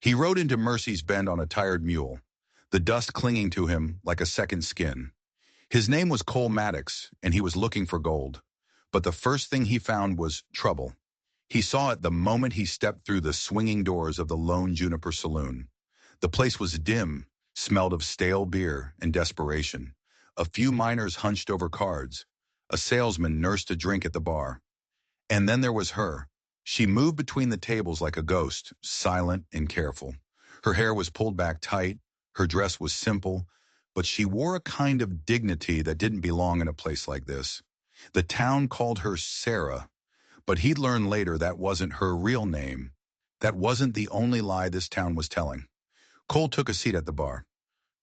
He rode into Mercy's Bend on a tired mule, the dust clinging to him like a second skin. His name was Cole Maddox, and he was looking for gold. But the first thing he found was trouble. He saw it the moment he stepped through the swinging doors of the Lone Juniper Saloon. The place was dim, smelled of stale beer and desperation. A few miners hunched over cards. A salesman nursed a drink at the bar. And then there was her. She moved between the tables like a ghost, silent and careful. Her hair was pulled back tight, her dress was simple, but she wore a kind of dignity that didn't belong in a place like this. The town called her Sarah, but he'd learn later that wasn't her real name. That wasn't the only lie this town was telling. Cole took a seat at the bar.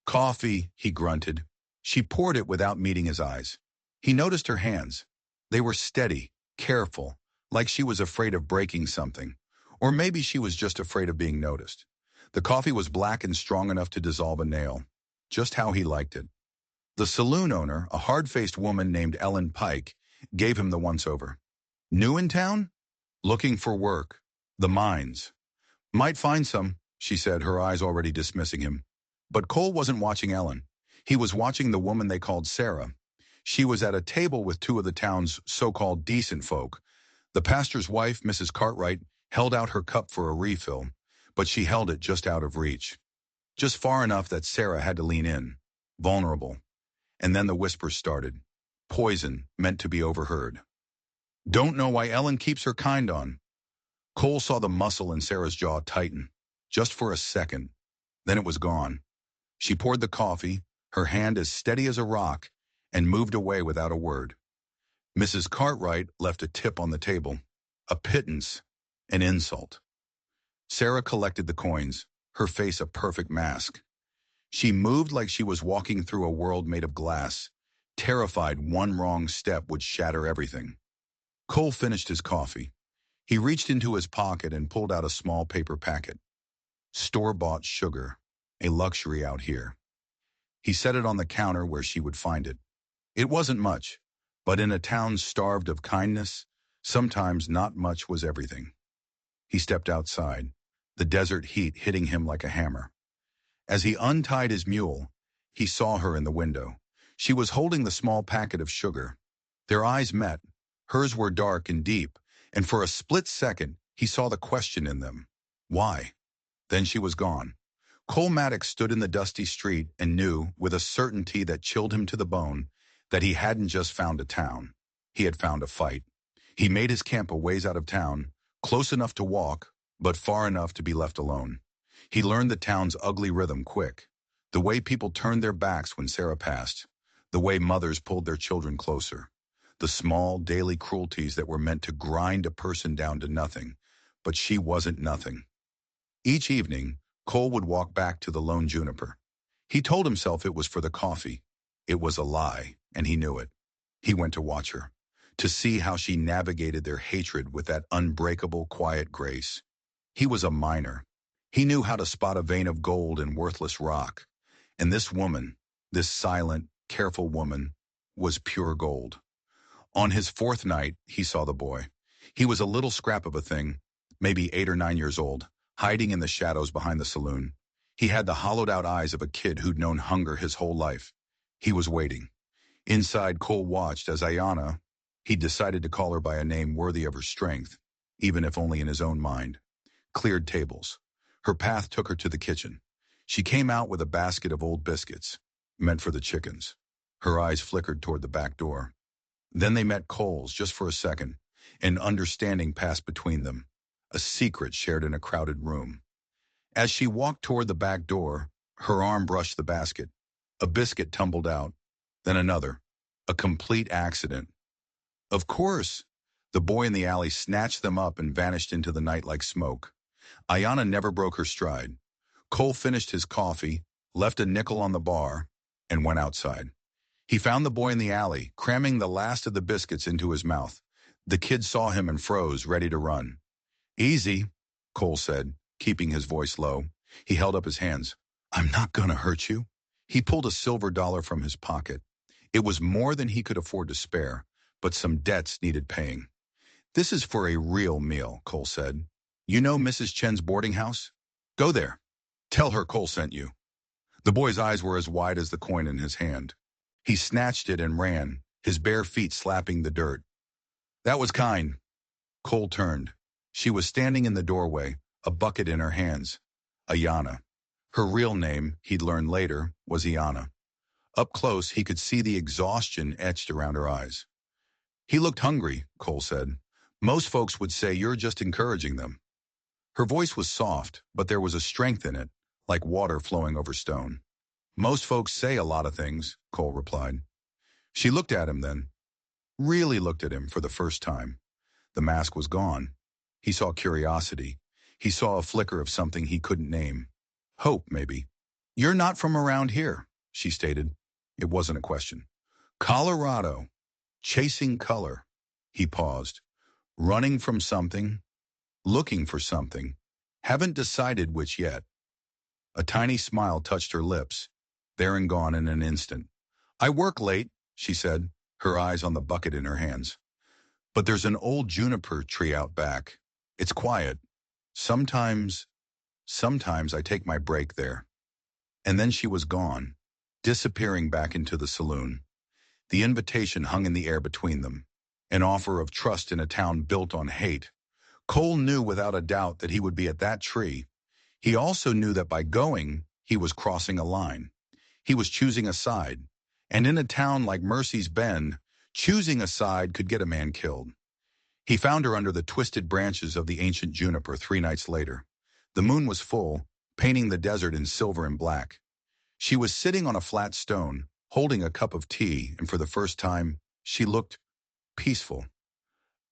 "Coffee," he grunted. She poured it without meeting his eyes. He noticed her hands. They were steady, careful, like she was afraid of breaking something. Or maybe she was just afraid of being noticed. The coffee was black and strong enough to dissolve a nail, just how he liked it. The saloon owner, a hard-faced woman named Ellen Pike, gave him the once-over. "New in town? Looking for work. The mines." "Might find some," she said, her eyes already dismissing him. But Cole wasn't watching Ellen. He was watching the woman they called Sarah. She was at a table with two of the town's so-called decent folk. The pastor's wife, Mrs. Cartwright, held out her cup for a refill, but she held it just out of reach. Just far enough that Sarah had to lean in, vulnerable. And then the whispers started. Poison, meant to be overheard. "Don't know why Ellen keeps her kind on." Cole saw the muscle in Sarah's jaw tighten, just for a second. Then it was gone. She poured the coffee, her hand as steady as a rock, and moved away without a word. Mrs. Cartwright left a tip on the table, a pittance, an insult. Sarah collected the coins, her face a perfect mask. She moved like she was walking through a world made of glass, terrified one wrong step would shatter everything. Cole finished his coffee. He reached into his pocket and pulled out a small paper packet. Store-bought sugar, a luxury out here. He set it on the counter where she would find it. It wasn't much, but in a town starved of kindness, sometimes not much was everything. He stepped outside, the desert heat hitting him like a hammer. As he untied his mule, he saw her in the window. She was holding the small packet of sugar. Their eyes met. Hers were dark and deep, and for a split second, he saw the question in them. Why? Then she was gone. Cole Maddox stood in the dusty street and knew, with a certainty that chilled him to the bone, that he hadn't just found a town. He had found a fight. He made his camp a ways out of town, close enough to walk, but far enough to be left alone. He learned the town's ugly rhythm quick. The way people turned their backs when Sarah passed. The way mothers pulled their children closer. The small, daily cruelties that were meant to grind a person down to nothing. But she wasn't nothing. Each evening, Cole would walk back to the Lone Juniper. He told himself it was for the coffee. It was a lie, and he knew it. He went to watch her, to see how she navigated their hatred with that unbreakable, quiet grace. He was a miner. He knew how to spot a vein of gold in worthless rock. And this woman, this silent, careful woman, was pure gold. On his fourth night, he saw the boy. He was a little scrap of a thing, maybe 8 or 9 years old, hiding in the shadows behind the saloon. He had the hollowed-out eyes of a kid who'd known hunger his whole life. He was waiting. Inside, Cole watched as Ayanna, he decided to call her by a name worthy of her strength, even if only in his own mind, cleared tables. Her path took her to the kitchen. She came out with a basket of old biscuits, meant for the chickens. Her eyes flickered toward the back door. Then they met Cole's just for a second, and understanding passed between them, a secret shared in a crowded room. As she walked toward the back door, her arm brushed the basket. A biscuit tumbled out, then another, a complete accident. Of course, the boy in the alley snatched them up and vanished into the night like smoke. Ayanna never broke her stride. Cole finished his coffee, left a nickel on the bar, and went outside. He found the boy in the alley, cramming the last of the biscuits into his mouth. The kid saw him and froze, ready to run. "Easy," Cole said, keeping his voice low. He held up his hands. "I'm not gonna hurt you." He pulled a silver dollar from his pocket. It was more than he could afford to spare, but some debts needed paying. "This is for a real meal," Cole said. "You know Mrs. Chen's boarding house?" Go there. Tell her Cole sent you." The boy's eyes were as wide as the coin in his hand. He snatched it and ran, his bare feet slapping the dirt. "That was kind." Cole turned. She was standing in the doorway, a bucket in her hands. Ayana. Her real name, he'd learned later, was Iana. Up close, he could see the exhaustion etched around her eyes. "He looked hungry," Cole said. "Most folks would say you're just encouraging them." Her voice was soft, but there was a strength in it, like water flowing over stone. "Most folks say a lot of things," Cole replied. She looked at him then, really looked at him for the first time. The mask was gone. He saw curiosity. He saw a flicker of something he couldn't name. Hope, maybe. "You're not from around here," she stated. It wasn't a question. "Colorado. Chasing color." He paused. "Running from something. Looking for something. Haven't decided which yet." A tiny smile touched her lips, there and gone in an instant. "I work late," she said, her eyes on the bucket in her hands. "But there's an old juniper tree out back. It's quiet. Sometimes I take my break there." And then she was gone, disappearing back into the saloon. The invitation hung in the air between them, an offer of trust in a town built on hate. Cole knew without a doubt that he would be at that tree. He also knew that by going, he was crossing a line. He was choosing a side. And in a town like Mercy's Bend, choosing a side could get a man killed. He found her under the twisted branches of the ancient juniper 3 nights later. The moon was full, painting the desert in silver and black. She was sitting on a flat stone, holding a cup of tea, and for the first time, she looked peaceful.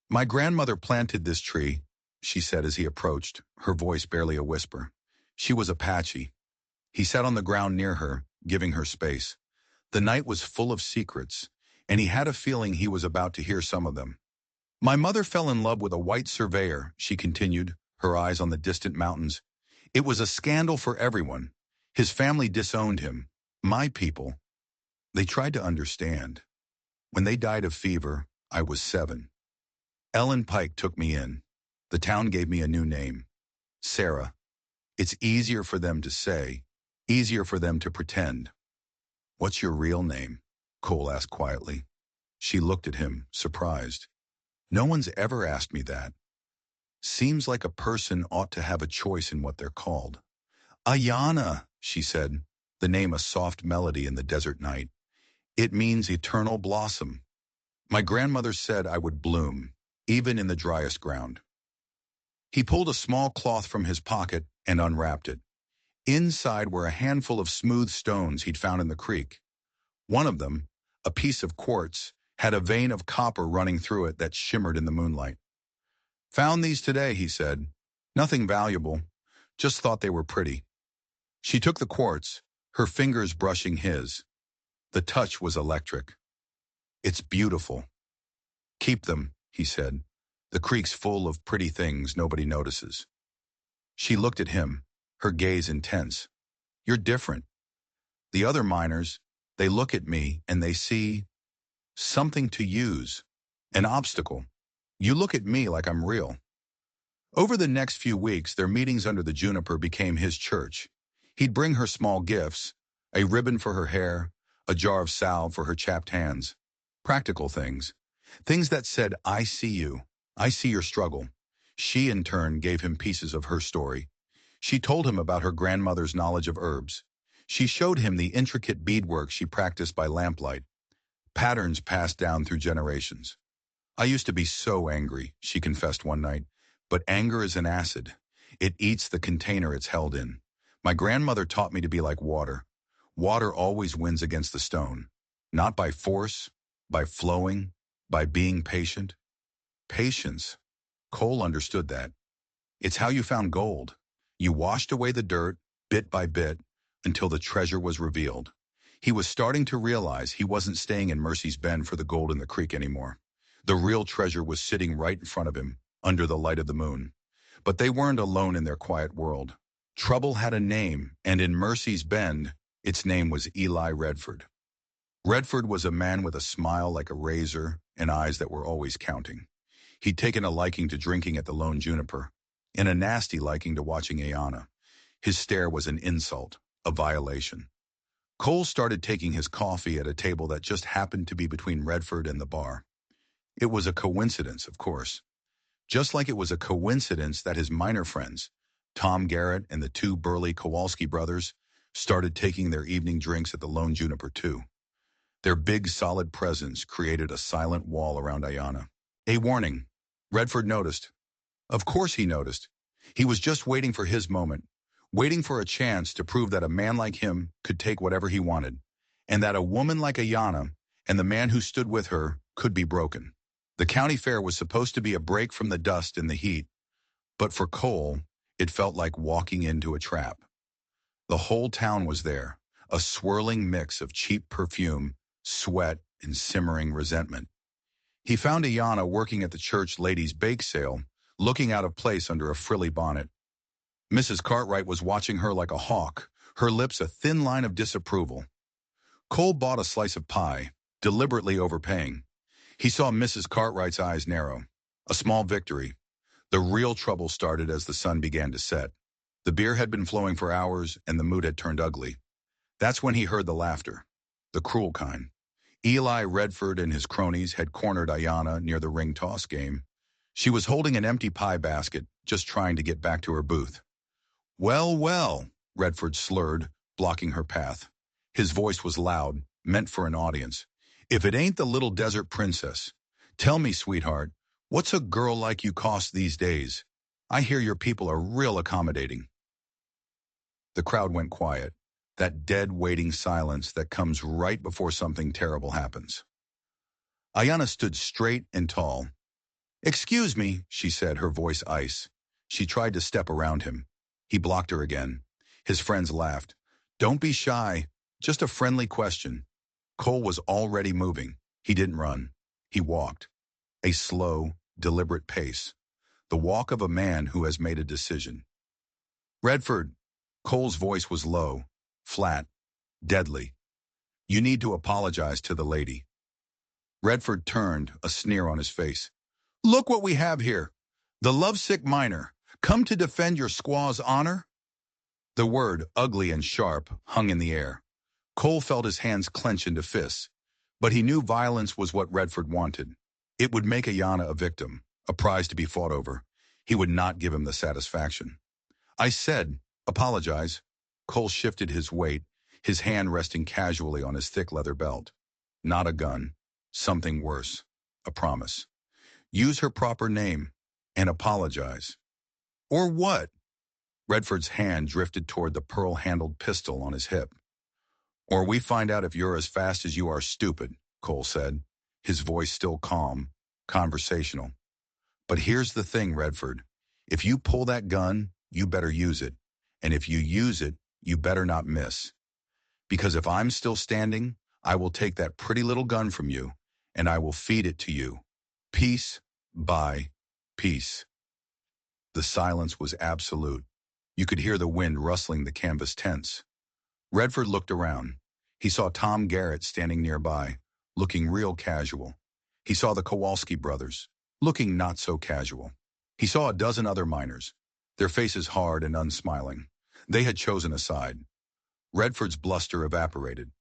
"My grandmother planted this tree," she said as he approached, her voice barely a whisper. She was Apache. He sat on the ground near her, giving her space. The night was full of secrets, and he had a feeling he was about to hear some of them. "My mother fell in love with a white surveyor," she continued, her eyes on the distant mountains. "It was a scandal for everyone. His family disowned him. My people, they tried to understand. When they died of fever, I was 7. Ellen Pike took me in. The town gave me a new name. Sarah. It's easier for them to say, easier for them to pretend." "What's your real name?" Cole asked quietly. She looked at him, surprised. "No one's ever asked me that. Seems like a person ought to have a choice in what they're called." "Ayana," she said, the name a soft melody in the desert night. "It means eternal blossom. My grandmother said I would bloom, even in the driest ground." He pulled a small cloth from his pocket and unwrapped it. Inside were a handful of smooth stones he'd found in the creek. One of them, a piece of quartz, had a vein of copper running through it that shimmered in the moonlight. "Found these today," he said. "Nothing valuable. Just thought they were pretty." She took the quartz, her fingers brushing his. The touch was electric. "It's beautiful." "Keep them," he said. "The creek's full of pretty things nobody notices." She looked at him, her gaze intense. "You're different. The other miners, they look at me and they see something to use, an obstacle. You look at me like I'm real." Over the next few weeks, their meetings under the juniper became his church. He'd bring her small gifts, a ribbon for her hair, a jar of salve for her chapped hands. Practical things. Things that said, "I see you. I see your struggle." She, in turn, gave him pieces of her story. She told him about her grandmother's knowledge of herbs. She showed him the intricate beadwork she practiced by lamplight, patterns passed down through generations. "I used to be so angry," she confessed one night. "But anger is an acid. It eats the container it's held in. My grandmother taught me to be like water. Water always wins against the stone. Not by force, by flowing, by being patient." Patience. Cole understood that. It's how you found gold. You washed away the dirt, bit by bit, until the treasure was revealed. He was starting to realize he wasn't staying in Mercy's Bend for the gold in the creek anymore. The real treasure was sitting right in front of him, under the light of the moon. But they weren't alone in their quiet world. Trouble had a name, and in Mercy's Bend, its name was Eli Redford. Redford was a man with a smile like a razor and eyes that were always counting. He'd taken a liking to drinking at the Lone Juniper, and a nasty liking to watching Ayana. His stare was an insult, a violation. Cole started taking his coffee at a table that just happened to be between Redford and the bar. It was a coincidence, of course. Just like it was a coincidence that his minor friends, Tom Garrett and the two burly Kowalski brothers, started taking their evening drinks at the Lone Juniper too. Their big, solid presence created a silent wall around Ayanna. A warning. Redford noticed. Of course he noticed. He was just waiting for his moment, waiting for a chance to prove that a man like him could take whatever he wanted, and that a woman like Ayanna and the man who stood with her could be broken. The county fair was supposed to be a break from the dust and the heat, but for Cole, it felt like walking into a trap. The whole town was there, a swirling mix of cheap perfume, sweat, and simmering resentment. He found Ayanna working at the church ladies' bake sale, looking out of place under a frilly bonnet. Mrs. Cartwright was watching her like a hawk, her lips a thin line of disapproval. Cole bought a slice of pie, deliberately overpaying. He saw Mrs. Cartwright's eyes narrow. A small victory. The real trouble started as the sun began to set. The beer had been flowing for hours, and the mood had turned ugly. That's when he heard the laughter. The cruel kind. Eli Redford and his cronies had cornered Ayanna near the ring toss game. She was holding an empty pie basket, just trying to get back to her booth. Well, well, Redford slurred, blocking her path. His voice was loud, meant for an audience. If it ain't the little desert princess. Tell me, sweetheart, what's a girl like you cost these days? I hear your people are real accommodating. The crowd went quiet, that dead waiting silence that comes right before something terrible happens. Ayanna stood straight and tall. Excuse me, she said, her voice ice. She tried to step around him. He blocked her again. His friends laughed. Don't be shy, just a friendly question. Cole was already moving. He didn't run. He walked. A slow, deliberate pace. The walk of a man who has made a decision. Redford. Cole's voice was low, flat, deadly. You need to apologize to the lady. Redford turned, a sneer on his face. Look what we have here. The lovesick miner, come to defend your squaw's honor? The word, ugly and sharp, hung in the air. Cole felt his hands clench into fists, but he knew violence was what Redford wanted. It would make Ayanna a victim, a prize to be fought over. He would not give him the satisfaction. I said, apologize. Cole shifted his weight, his hand resting casually on his thick leather belt. Not a gun. Something worse. A promise. Use her proper name and apologize. Or what? Redford's hand drifted toward the pearl-handled pistol on his hip. Or we find out if you're as fast as you are stupid, Cole said, his voice still calm, conversational. But here's the thing, Redford. If you pull that gun, you better use it. And if you use it, you better not miss. Because if I'm still standing, I will take that pretty little gun from you, and I will feed it to you. Piece by piece. The silence was absolute. You could hear the wind rustling the canvas tents. Redford looked around. He saw Tom Garrett standing nearby, looking real casual. He saw the Kowalski brothers, looking not so casual. He saw a dozen other miners, their faces hard and unsmiling. They had chosen a side. Redford's bluster evaporated.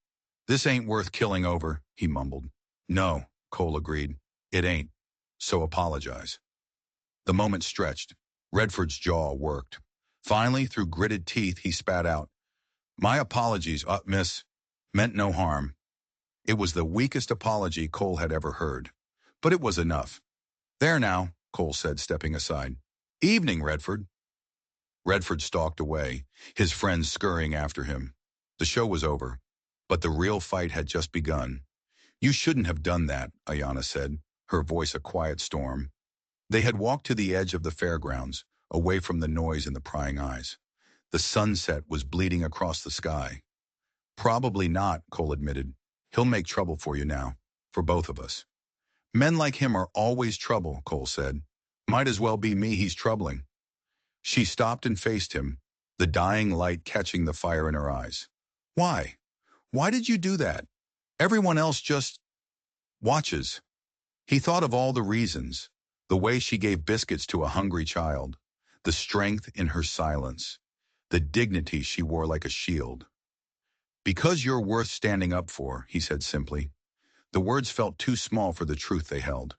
This ain't worth killing over, he mumbled. No, Cole agreed. It ain't. So apologize. The moment stretched. Redford's jaw worked. Finally, through gritted teeth, he spat out. My apologies, miss. Meant no harm. It was the weakest apology Cole had ever heard. But it was enough. There now, Cole said, stepping aside. Evening, Redford. Redford stalked away, his friends scurrying after him. The show was over, but the real fight had just begun. You shouldn't have done that, Ayanna said, her voice a quiet storm. They had walked to the edge of the fairgrounds, away from the noise and the prying eyes. The sunset was bleeding across the sky. Probably not, Cole admitted. He'll make trouble for you now, for both of us. Men like him are always trouble, Cole said. Might as well be me he's troubling. She stopped and faced him, the dying light catching the fire in her eyes. Why? Why did you do that? Everyone else just watches. He thought of all the reasons, the way she gave biscuits to a hungry child, the strength in her silence, the dignity she wore like a shield. "Because you're worth standing up for," he said simply. The words felt too small for the truth they held.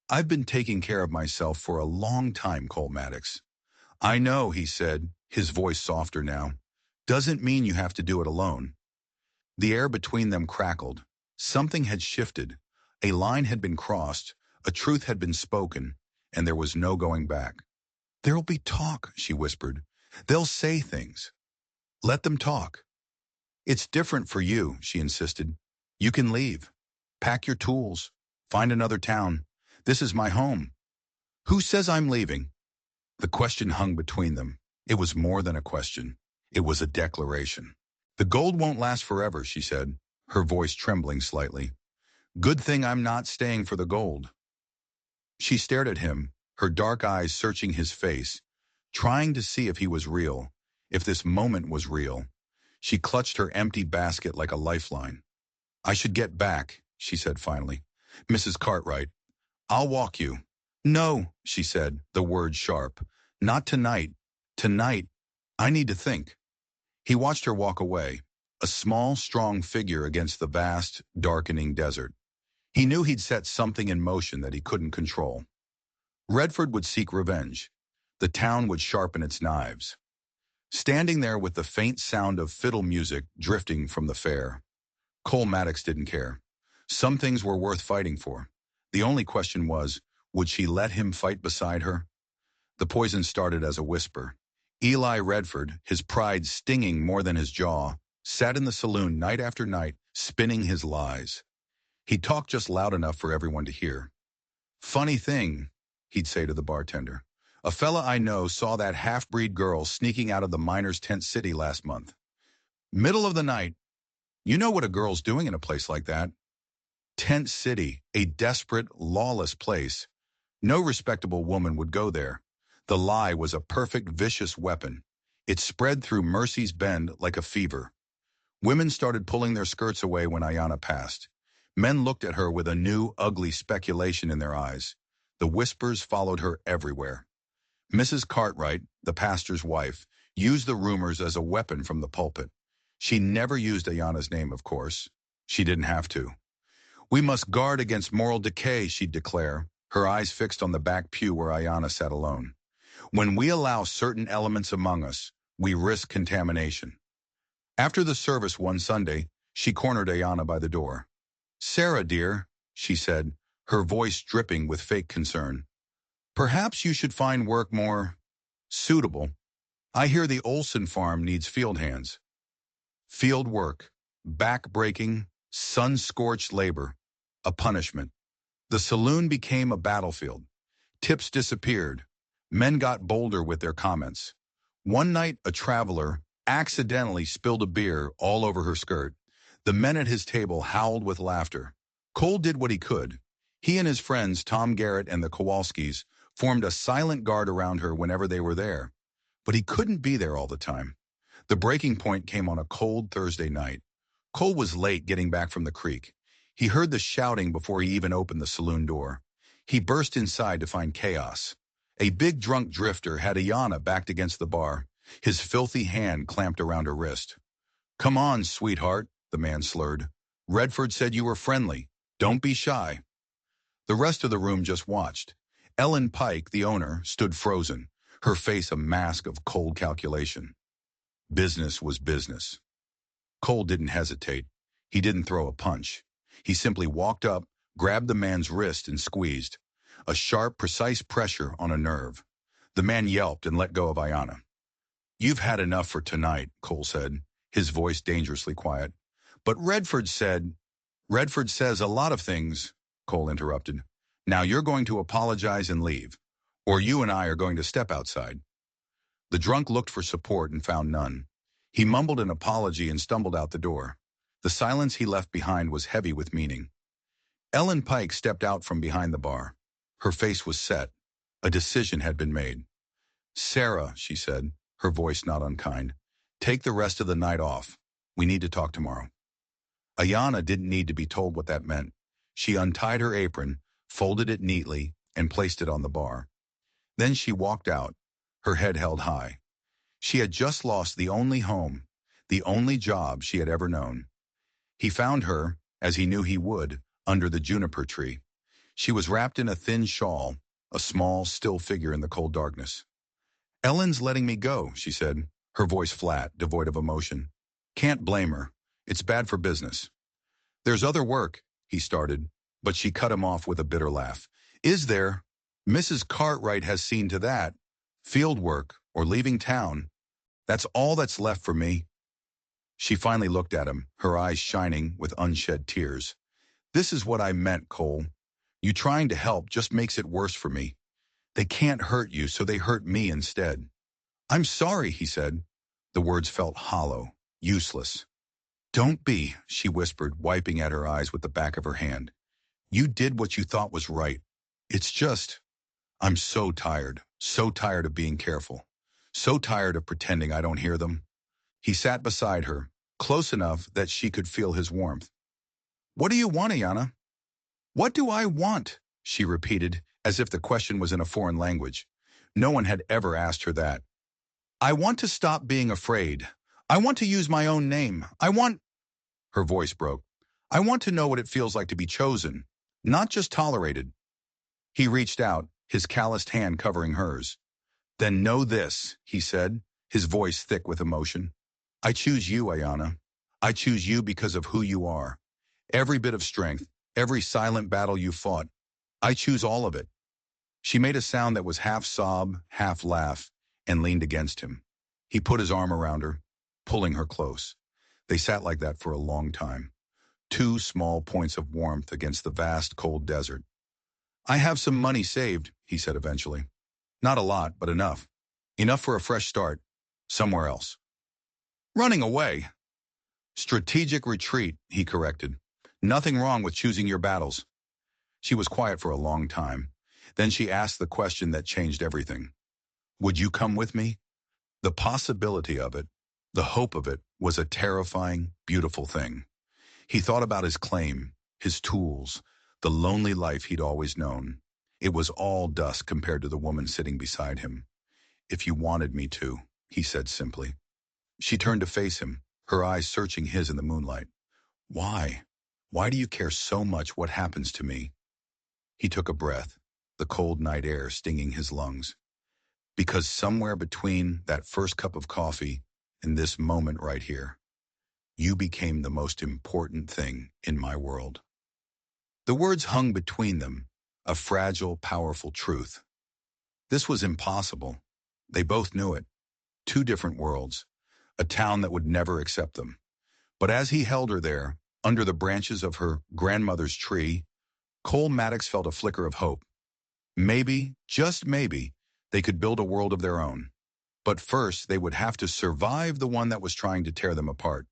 "I've been taking care of myself for a long time, Cole Maddox." "I know," he said, his voice softer now. "Doesn't mean you have to do it alone." The air between them crackled. Something had shifted. A line had been crossed, a truth had been spoken, and there was no going back. "There'll be talk," she whispered. "They'll say things. Let them talk." "It's different for you," she insisted. "You can leave. Pack your tools. Find another town. This is my home." "Who says I'm leaving?" The question hung between them. It was more than a question. It was a declaration. "The gold won't last forever," she said, her voice trembling slightly. "Good thing I'm not staying for the gold." She stared at him, her dark eyes searching his face, trying to see if he was real, if this moment was real. She clutched her empty basket like a lifeline. "I should get back," she said finally. "Mrs. Cartwright, I'll walk you." "No," she said, the words sharp. "Not tonight. Tonight, I need to think." He watched her walk away, a small, strong figure against the vast, darkening desert. He knew he'd set something in motion that he couldn't control. Redford would seek revenge. The town would sharpen its knives. Standing there with the faint sound of fiddle music drifting from the fair, Cole Maddox didn't care. Some things were worth fighting for. The only question was, would she let him fight beside her? The poison started as a whisper. Eli Redford, his pride stinging more than his jaw, sat in the saloon night after night, spinning his lies. He talked just loud enough for everyone to hear. "Funny thing," he'd say to the bartender. "A fella I know saw that half-breed girl sneaking out of the miners' tent city last month. Middle of the night. You know what a girl's doing in a place like that. Tent City, a desperate, lawless place. No respectable woman would go there. The lie was a perfect, vicious weapon. It spread through Mercy's Bend like a fever. Women started pulling their skirts away when Ayanna passed. Men looked at her with a new, ugly speculation in their eyes. The whispers followed her everywhere. Mrs. Cartwright, the pastor's wife, used the rumors as a weapon from the pulpit. She never used Ayanna's name, of course. She didn't have to. "We must guard against moral decay," she'd declare, her eyes fixed on the back pew where Ayanna sat alone. "When we allow certain elements among us, we risk contamination." After the service one Sunday, she cornered Ayanna by the door. "Sarah, dear," she said, her voice dripping with fake concern. "Perhaps you should find work more suitable. I hear the Olson farm needs field hands." Field work, back-breaking, sun-scorched labor, a punishment. The saloon became a battlefield. Tips disappeared. Men got bolder with their comments. One night, a traveler accidentally spilled a beer all over her skirt. The men at his table howled with laughter. Cole did what he could. He and his friends, Tom Garrett and the Kowalskis, formed a silent guard around her whenever they were there. But he couldn't be there all the time. The breaking point came on a cold Thursday night. Cole was late getting back from the creek. He heard the shouting before he even opened the saloon door. He burst inside to find chaos. A big drunk drifter had Ayanna backed against the bar, his filthy hand clamped around her wrist. "Come on, sweetheart," the man slurred. "Redford said you were friendly. Don't be shy." The rest of the room just watched. Ellen Pike, the owner, stood frozen, her face a mask of cold calculation. Business was business. Cole didn't hesitate. He didn't throw a punch. He simply walked up, grabbed the man's wrist and squeezed. A sharp, precise pressure on a nerve. The man yelped and let go of Ayanna. "You've had enough for tonight," Cole said, his voice dangerously quiet. "But Redford said—" "Redford says a lot of things," Cole interrupted. "Now you're going to apologize and leave, or you and I are going to step outside." The drunk looked for support and found none. He mumbled an apology and stumbled out the door. The silence he left behind was heavy with meaning. Ellen Pike stepped out from behind the bar. Her face was set. A decision had been made. "Sarah," she said, her voice not unkind, "take the rest of the night off. We need to talk tomorrow." Ayanna didn't need to be told what that meant. She untied her apron, folded it neatly, and placed it on the bar. Then she walked out, her head held high. She had just lost the only home, the only job she had ever known. He found her, as he knew he would, under the juniper tree. She was wrapped in a thin shawl, a small, still figure in the cold darkness. "Ellen's letting me go," she said, her voice flat, devoid of emotion. "Can't blame her. It's bad for business." "There's other work," he started, but she cut him off with a bitter laugh. "Is there? Mrs. Cartwright has seen to that. Field work, or leaving town. That's all that's left for me." She finally looked at him, her eyes shining with unshed tears. "This is what I meant, Cole. You trying to help just makes it worse for me. They can't hurt you, so they hurt me instead." "I'm sorry," he said. The words felt hollow, useless. "Don't be," she whispered, wiping at her eyes with the back of her hand. "You did what you thought was right. It's just, I'm so tired of being careful, so tired of pretending I don't hear them." He sat beside her, close enough that she could feel his warmth. "What do you want, Ayana?" "What do I want?" she repeated, as if the question was in a foreign language. No one had ever asked her that. "I want to stop being afraid. I want to use my own name. Her voice broke. "I want to know what it feels like to be chosen, not just tolerated." He reached out, his calloused hand covering hers. "Then know this," he said, his voice thick with emotion. "I choose you, Ayana. I choose you because of who you are. Every bit of strength, every silent battle you fought, I choose all of it." She made a sound that was half sob, half laugh, and leaned against him. He put his arm around her, pulling her close. They sat like that for a long time, two small points of warmth against the vast, cold desert. "I have some money saved," he said eventually. "Not a lot, but enough. Enough for a fresh start, somewhere else." "Running away." "Strategic retreat," he corrected. "Nothing wrong with choosing your battles." She was quiet for a long time. Then she asked the question that changed everything. "Would you come with me?" The possibility of it, the hope of it, was a terrifying, beautiful thing. He thought about his claim, his tools, the lonely life he'd always known. It was all dust compared to the woman sitting beside him. "If you wanted me to," he said simply. She turned to face him, her eyes searching his in the moonlight. "Why? Why do you care so much what happens to me?" He took a breath, the cold night air stinging his lungs. "Because somewhere between that first cup of coffee and this moment right here, you became the most important thing in my world." The words hung between them, a fragile, powerful truth. This was impossible. They both knew it. Two different worlds, a town that would never accept them. But as he held her there, under the branches of her grandmother's tree, Cole Maddox felt a flicker of hope. Maybe, just maybe, they could build a world of their own. But first, they would have to survive the one that was trying to tear them apart.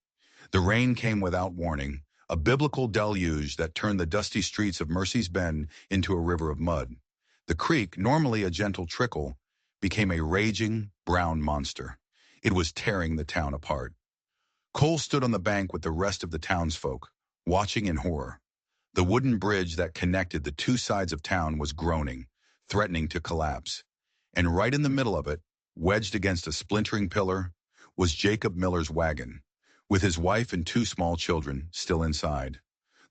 The rain came without warning, a biblical deluge that turned the dusty streets of Mercy's Bend into a river of mud. The creek, normally a gentle trickle, became a raging, brown monster. It was tearing the town apart. Cole stood on the bank with the rest of the townsfolk, watching in horror. The wooden bridge that connected the two sides of town was groaning, threatening to collapse. And right in the middle of it, wedged against a splintering pillar, was Jacob Miller's wagon, with his wife and two small children still inside.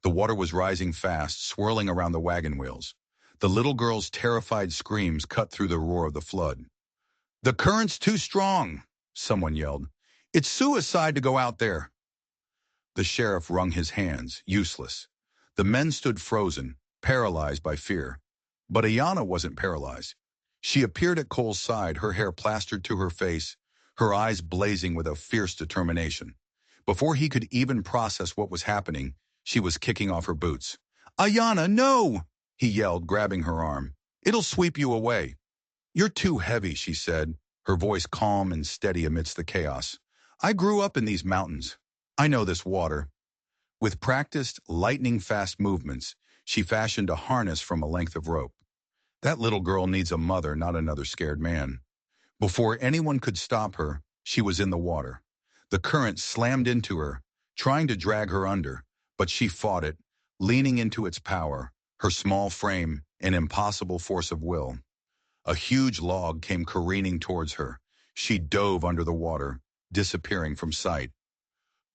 The water was rising fast, swirling around the wagon wheels. The little girl's terrified screams cut through the roar of the flood. "The current's too strong," someone yelled. "It's suicide to go out there." The sheriff wrung his hands, useless. The men stood frozen, paralyzed by fear. But Ayana wasn't paralyzed. She appeared at Cole's side, her hair plastered to her face, her eyes blazing with a fierce determination. Before he could even process what was happening, she was kicking off her boots. "Ayana, no!" he yelled, grabbing her arm. "It'll sweep you away." "You're too heavy," she said, her voice calm and steady amidst the chaos. "I grew up in these mountains. I know this water." With practiced, lightning-fast movements, she fashioned a harness from a length of rope. That little girl needs a mother, not another scared man. Before anyone could stop her, she was in the water. The current slammed into her, trying to drag her under, but she fought it, leaning into its power, her small frame, an impossible force of will. A huge log came careening towards her. She dove under the water, disappearing from sight.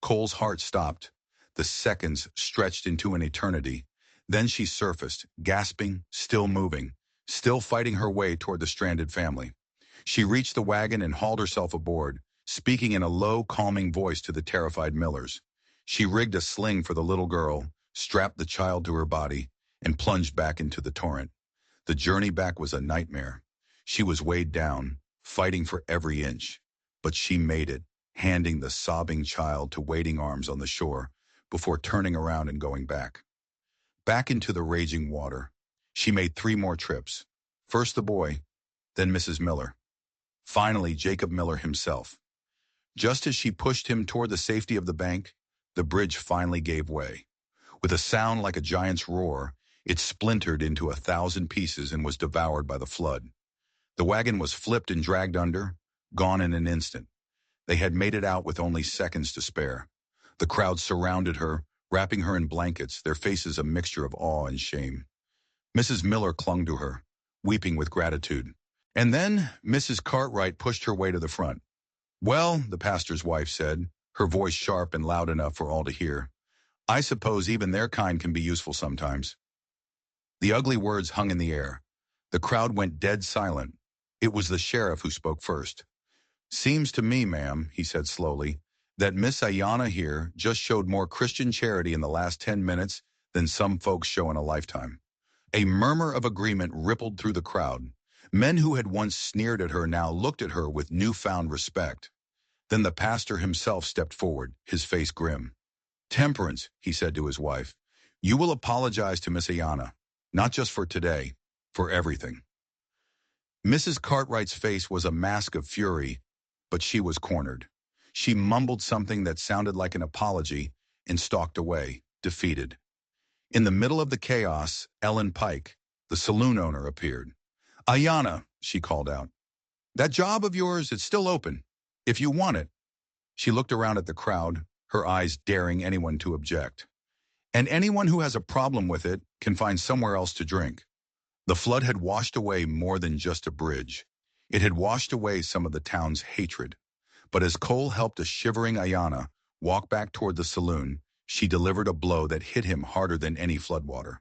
Cole's heart stopped. The seconds stretched into an eternity. Then she surfaced, gasping, still moving, still fighting her way toward the stranded family. She reached the wagon and hauled herself aboard, speaking in a low, calming voice to the terrified Millers. She rigged a sling for the little girl, strapped the child to her body, and plunged back into the torrent. The journey back was a nightmare. She was weighed down, fighting for every inch. But she made it, handing the sobbing child to waiting arms on the shore, before turning around and going back. Back into the raging water. She made 3 more trips. First the boy, then Mrs. Miller. Finally, Jacob Miller himself. Just as she pushed him toward the safety of the bank, the bridge finally gave way. With a sound like a giant's roar, it splintered into 1,000 pieces and was devoured by the flood. The wagon was flipped and dragged under, gone in an instant. They had made it out with only seconds to spare. The crowd surrounded her, wrapping her in blankets, their faces a mixture of awe and shame. Mrs. Miller clung to her, weeping with gratitude. And then Mrs. Cartwright pushed her way to the front. "Well," the pastor's wife said, her voice sharp and loud enough for all to hear, "I suppose even their kind can be useful sometimes." The ugly words hung in the air. The crowd went dead silent. It was the sheriff who spoke first. "Seems to me, ma'am," he said slowly, "that Miss Ayanna here just showed more Christian charity in the last 10 minutes than some folks show in a lifetime." A murmur of agreement rippled through the crowd. Men who had once sneered at her now looked at her with newfound respect. Then the pastor himself stepped forward, his face grim. "Temperance," he said to his wife, "you will apologize to Miss Ayanna, not just for today, for everything." Mrs. Cartwright's face was a mask of fury, but she was cornered. She mumbled something that sounded like an apology and stalked away, defeated. In the middle of the chaos, Ellen Pike, the saloon owner, appeared. "Ayanna," she called out, "that job of yours is still open, if you want it." She looked around at the crowd, her eyes daring anyone to object. "And anyone who has a problem with it can find somewhere else to drink." The flood had washed away more than just a bridge. It had washed away some of the town's hatred. But as Cole helped a shivering Ayanna walk back toward the saloon, she delivered a blow that hit him harder than any floodwater.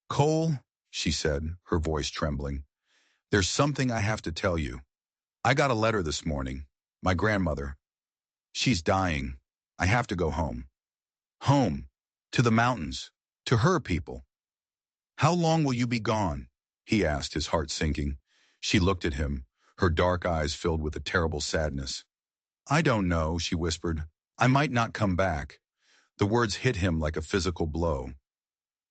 "Cole," she said, her voice trembling, "there's something I have to tell you. I got a letter this morning. My grandmother. She's dying. I have to go home. Home. To the mountains. To her people." "How long will you be gone?" he asked, his heart sinking. She looked at him, her dark eyes filled with a terrible sadness. "I don't know," she whispered. "I might not come back." The words hit him like a physical blow.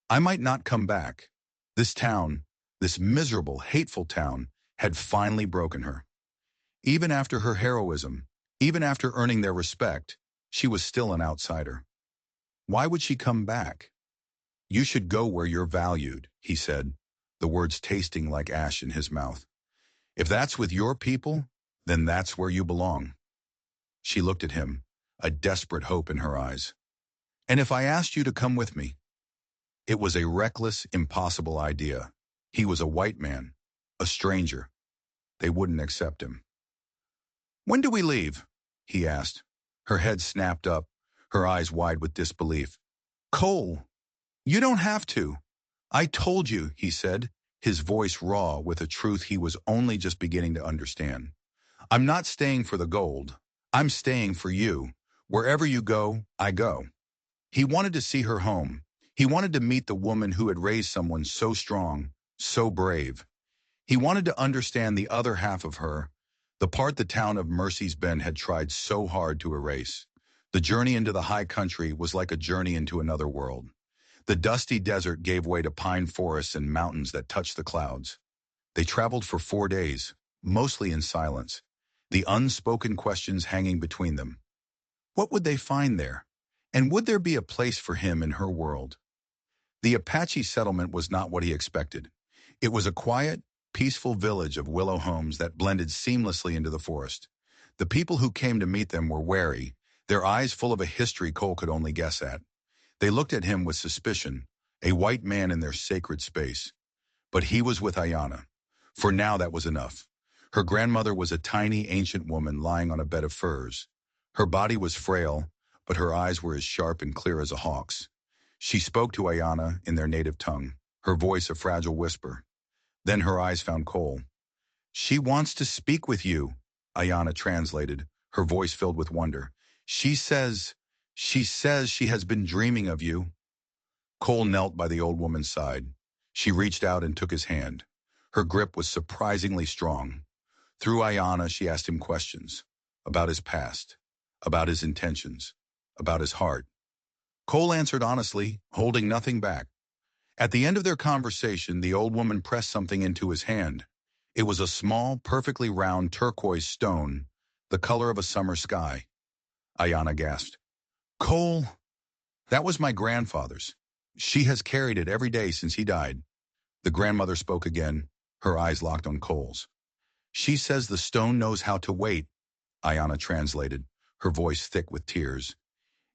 I might not come back. This town, this miserable, hateful town, had finally broken her. Even after her heroism, even after earning their respect, she was still an outsider. Why would she come back? "You should go where you're valued," he said, the words tasting like ash in his mouth. "If that's with your people, then that's where you belong." She looked at him, a desperate hope in her eyes. "And if I asked you to come with me?" It was a reckless, impossible idea. He was a white man, a stranger. They wouldn't accept him. "When do we leave?" he asked. Her head snapped up, her eyes wide with disbelief. "Cole, you don't have to." "I told you," he said, his voice raw with a truth he was only just beginning to understand. "I'm not staying for the gold. I'm staying for you. Wherever you go, I go." He wanted to see her home. He wanted to meet the woman who had raised someone so strong, so brave. He wanted to understand the other half of her, the part the town of Mercy's Bend had tried so hard to erase. The journey into the high country was like a journey into another world. The dusty desert gave way to pine forests and mountains that touched the clouds. They traveled for 4 days, mostly in silence, the unspoken questions hanging between them. What would they find there? And would there be a place for him in her world? The Apache settlement was not what he expected. It was a quiet, peaceful village of willow homes that blended seamlessly into the forest. The people who came to meet them were wary, their eyes full of a history Cole could only guess at. They looked at him with suspicion, a white man in their sacred space. But he was with Ayanna. For now that was enough. Her grandmother was a tiny, ancient woman lying on a bed of furs. Her body was frail, but her eyes were as sharp and clear as a hawk's. She spoke to Ayana in their native tongue, her voice a fragile whisper. Then her eyes found Cole. "She wants to speak with you," Ayana translated, her voice filled with wonder. She says she has been dreaming of you." Cole knelt by the old woman's side. She reached out and took his hand. Her grip was surprisingly strong. Through Ayana, she asked him questions about his past, about his intentions, about his heart. Cole answered honestly, holding nothing back. At the end of their conversation, the old woman pressed something into his hand. It was a small, perfectly round turquoise stone, the color of a summer sky. Ayana gasped. "Cole, that was my grandfather's. She has carried it every day since he died." The grandmother spoke again, her eyes locked on Cole's. "She says the stone knows how to wait," Ayana translated, her voice thick with tears.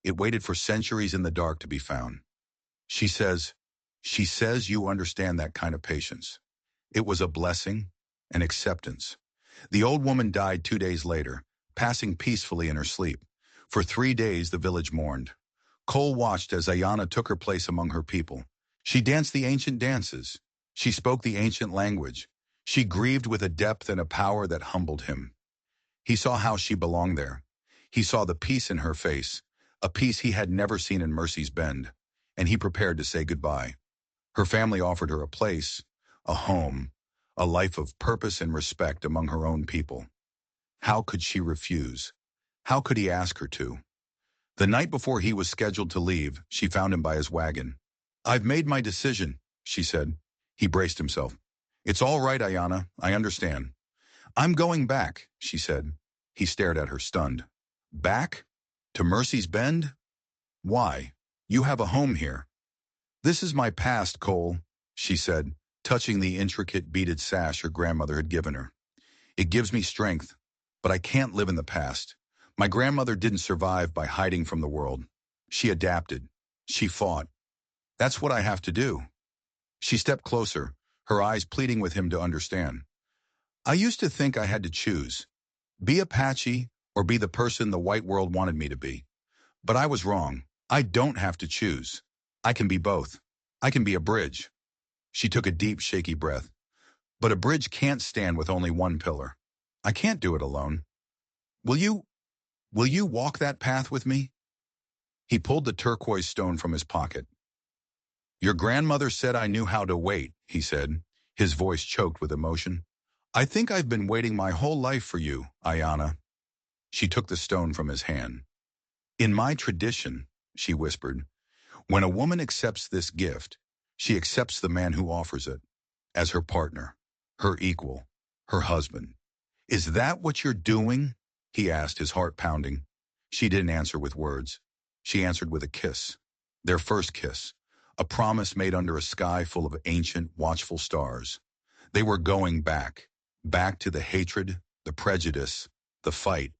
"It waited for centuries in the dark to be found. She says, she says you understand that kind of patience. It was a blessing, an acceptance." The old woman died 2 days later, passing peacefully in her sleep. For 3 days the village mourned. Cole watched as Ayana took her place among her people. She danced the ancient dances. She spoke the ancient language. She grieved with a depth and a power that humbled him. He saw how she belonged there. He saw the peace in her face, a peace he had never seen in Mercy's Bend, and he prepared to say goodbye. Her family offered her a place, a home, a life of purpose and respect among her own people. How could she refuse? How could he ask her to? The night before he was scheduled to leave, she found him by his wagon. "I've made my decision," she said. He braced himself. "It's all right, Ayana, I understand." "I'm going back," she said. He stared at her, stunned. "Back? To Mercy's Bend? Why? You have a home here." "This is my past, Cole," she said, touching the intricate beaded sash her grandmother had given her. "It gives me strength, but I can't live in the past. My grandmother didn't survive by hiding from the world. She adapted. She fought. That's what I have to do." She stepped closer, her eyes pleading with him to understand. "I used to think I had to choose. Be Apache or be the person the white world wanted me to be. But I was wrong. I don't have to choose. I can be both. I can be a bridge." She took a deep, shaky breath. "But a bridge can't stand with only one pillar. I can't do it alone. Will you, will you walk that path with me?" He pulled the turquoise stone from his pocket. "Your grandmother said I knew how to wait," he said, his voice choked with emotion. "I think I've been waiting my whole life for you, Ayana." She took the stone from his hand. "In my tradition," she whispered, "when a woman accepts this gift, she accepts the man who offers it as her partner, her equal, her husband. Is that what you're doing?" he asked, his heart pounding. She didn't answer with words. She answered with a kiss. Their first kiss, a promise made under a sky full of ancient, watchful stars. They were going back, back to the hatred, the prejudice, the fight.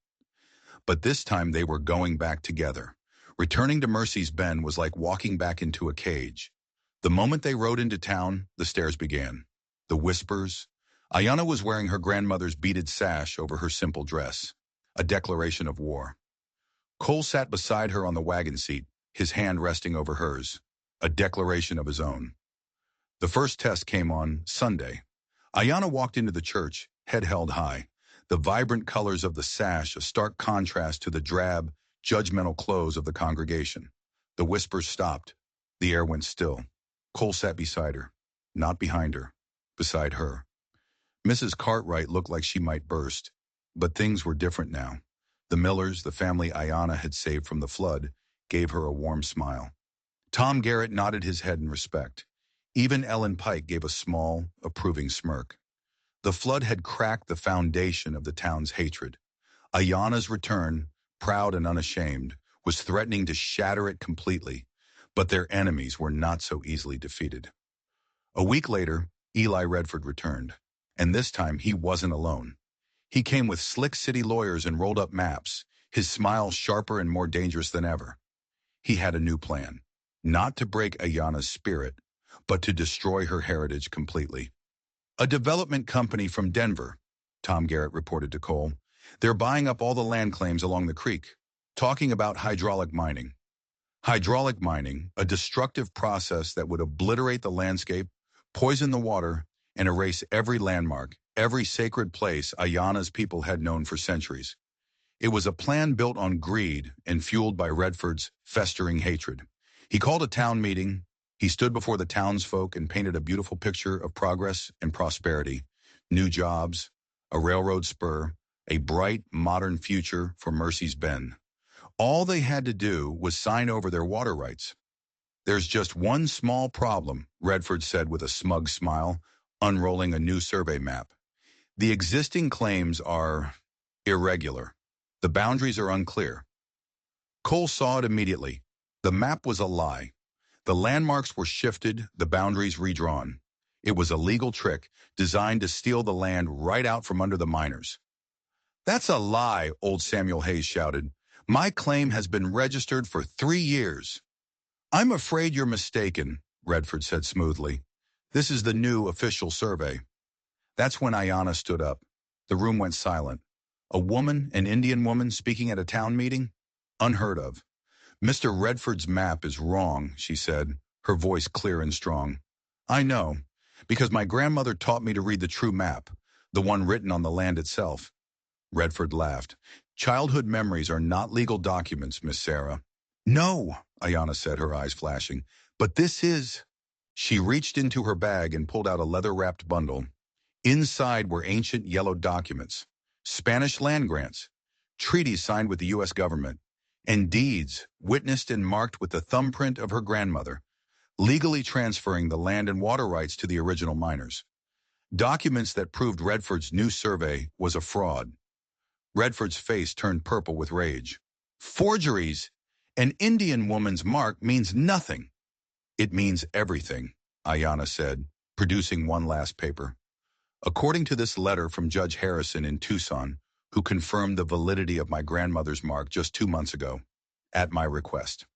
But this time they were going back together. Returning to Mercy's Bend was like walking back into a cage. The moment they rode into town, the stares began. The whispers. Ayana was wearing her grandmother's beaded sash over her simple dress, a declaration of war. Cole sat beside her on the wagon seat, his hand resting over hers, a declaration of his own. The first test came on Sunday. Ayana walked into the church, head held high, the vibrant colors of the sash a stark contrast to the drab, judgmental clothes of the congregation. The whispers stopped. The air went still. Cole sat beside her, not behind her, beside her. Mrs. Cartwright looked like she might burst, but things were different now. The Millers, the family Ayana had saved from the flood, gave her a warm smile. Tom Garrett nodded his head in respect. Even Ellen Pike gave a small, approving smirk. The flood had cracked the foundation of the town's hatred. Ayana's return, proud and unashamed, was threatening to shatter it completely, but their enemies were not so easily defeated. A week later, Eli Redford returned, and this time he wasn't alone. He came with slick city lawyers and rolled-up maps, his smile sharper and more dangerous than ever. He had a new plan, not to break Ayana's spirit, but to destroy her heritage completely. A development company from Denver, Tom Garrett reported to Cole. They're buying up all the land claims along the creek, talking about hydraulic mining. Hydraulic mining, a destructive process that would obliterate the landscape, poison the water, and erase every landmark, every sacred place Ayana's people had known for centuries. It was a plan built on greed and fueled by Redford's festering hatred. He called a town meeting. He stood before the townsfolk and painted a beautiful picture of progress and prosperity, new jobs, a railroad spur, a bright, modern future for Mercy's Bend. All they had to do was sign over their water rights. There's just one small problem, Redford said with a smug smile, unrolling a new survey map. The existing claims are irregular. The boundaries are unclear. Cole saw it immediately. The map was a lie. The landmarks were shifted, the boundaries redrawn. It was a legal trick designed to steal the land right out from under the miners. That's a lie, old Samuel Hayes shouted. My claim has been registered for 3 years. I'm afraid you're mistaken, Redford said smoothly. This is the new official survey. That's when Ayana stood up. The room went silent. A woman, an Indian woman, speaking at a town meeting? Unheard of. Mr. Redford's map is wrong, she said, her voice clear and strong. I know, because my grandmother taught me to read the true map, the one written on the land itself. Redford laughed. Childhood memories are not legal documents, Miss Sarah. No, Ayana said, her eyes flashing. But this is. She reached into her bag and pulled out a leather-wrapped bundle. Inside were ancient yellow documents, Spanish land grants, treaties signed with the U.S. government, and deeds witnessed and marked with the thumbprint of her grandmother, legally transferring the land and water rights to the original miners. Documents that proved Redford's new survey was a fraud. Redford's face turned purple with rage. Forgeries! An Indian woman's mark means nothing. It means everything, Ayana said, producing one last paper. According to this letter from Judge Harrison in Tucson, who confirmed the validity of my grandmother's mark just 2 months ago, at my request.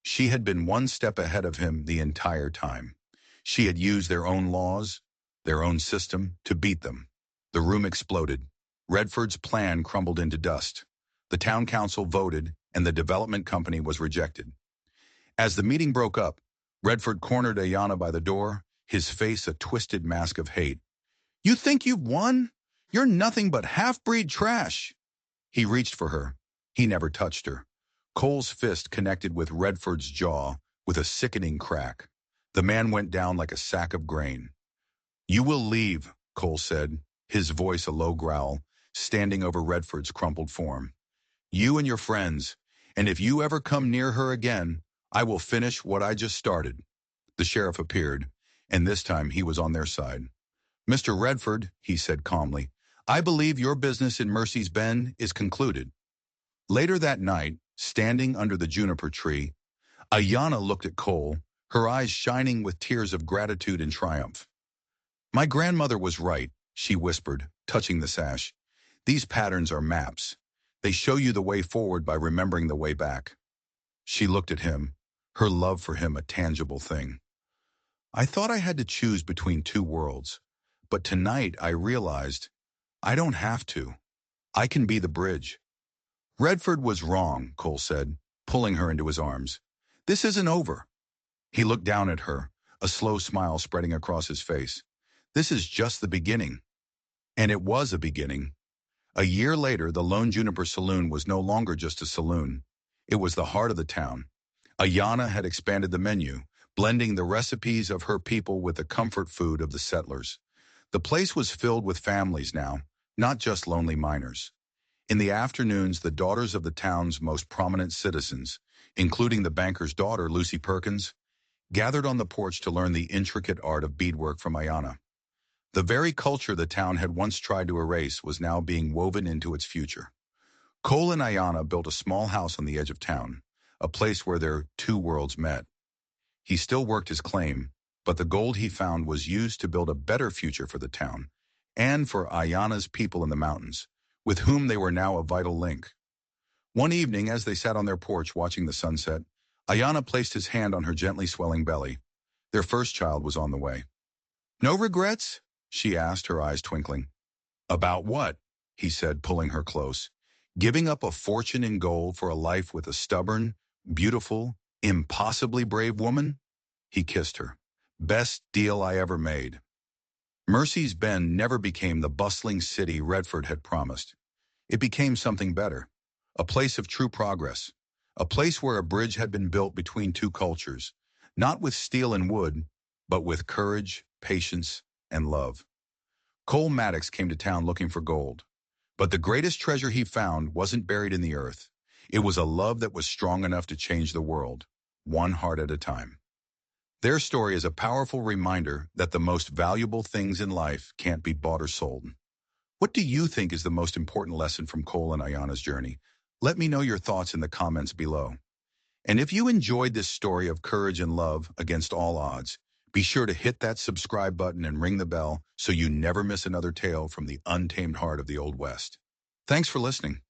She had been one step ahead of him the entire time. She had used their own laws, their own system, to beat them. The room exploded. Redford's plan crumbled into dust. The town council voted, and the development company was rejected. As the meeting broke up, Redford cornered Ayana by the door, his face a twisted mask of hate. You think you've won? You're nothing but half-breed trash. He reached for her. He never touched her. Cole's fist connected with Redford's jaw with a sickening crack. The man went down like a sack of grain. You will leave, Cole said, his voice a low growl, standing over Redford's crumpled form. You and your friends, and if you ever come near her again, I will finish what I just started. The sheriff appeared, and this time he was on their side. Mr. Redford, he said calmly, I believe your business in Mercy's Bend is concluded. Later that night, standing under the juniper tree, Ayana looked at Cole, her eyes shining with tears of gratitude and triumph. My grandmother was right, she whispered, touching the sash. These patterns are maps. They show you the way forward by remembering the way back. She looked at him, her love for him a tangible thing. I thought I had to choose between two worlds, but tonight I realized I don't have to. I can be the bridge. Redford was wrong, Cole said, pulling her into his arms. This isn't over. He looked down at her, a slow smile spreading across his face. This is just the beginning. And it was a beginning. A year later, the Lone Juniper Saloon was no longer just a saloon. It was the heart of the town. Ayana had expanded the menu, blending the recipes of her people with the comfort food of the settlers. The place was filled with families now, not just lonely miners. In the afternoons, the daughters of the town's most prominent citizens, including the banker's daughter, Lucy Perkins, gathered on the porch to learn the intricate art of beadwork from Ayana. The very culture the town had once tried to erase was now being woven into its future. Cole and Ayana built a small house on the edge of town, a place where their two worlds met. He still worked his claim, but the gold he found was used to build a better future for the town, and for Ayana's people in the mountains, with whom they were now a vital link. One evening, as they sat on their porch watching the sunset, Ayana placed his hand on her gently swelling belly. Their first child was on the way. No regrets? She asked, her eyes twinkling. About what? He said, pulling her close. Giving up a fortune in gold for a life with a stubborn, beautiful, impossibly brave woman? He kissed her. Best deal I ever made. Mercy's Bend never became the bustling city Redford had promised. It became something better. A place of true progress. A place where a bridge had been built between two cultures, not with steel and wood, but with courage, patience, and love. Cole Maddox came to town looking for gold. But the greatest treasure he found wasn't buried in the earth. It was a love that was strong enough to change the world, one heart at a time. Their story is a powerful reminder that the most valuable things in life can't be bought or sold. What do you think is the most important lesson from Cole and Ayana's journey? Let me know your thoughts in the comments below. And if you enjoyed this story of courage and love against all odds, be sure to hit that subscribe button and ring the bell so you never miss another tale from the untamed heart of the Old West. Thanks for listening.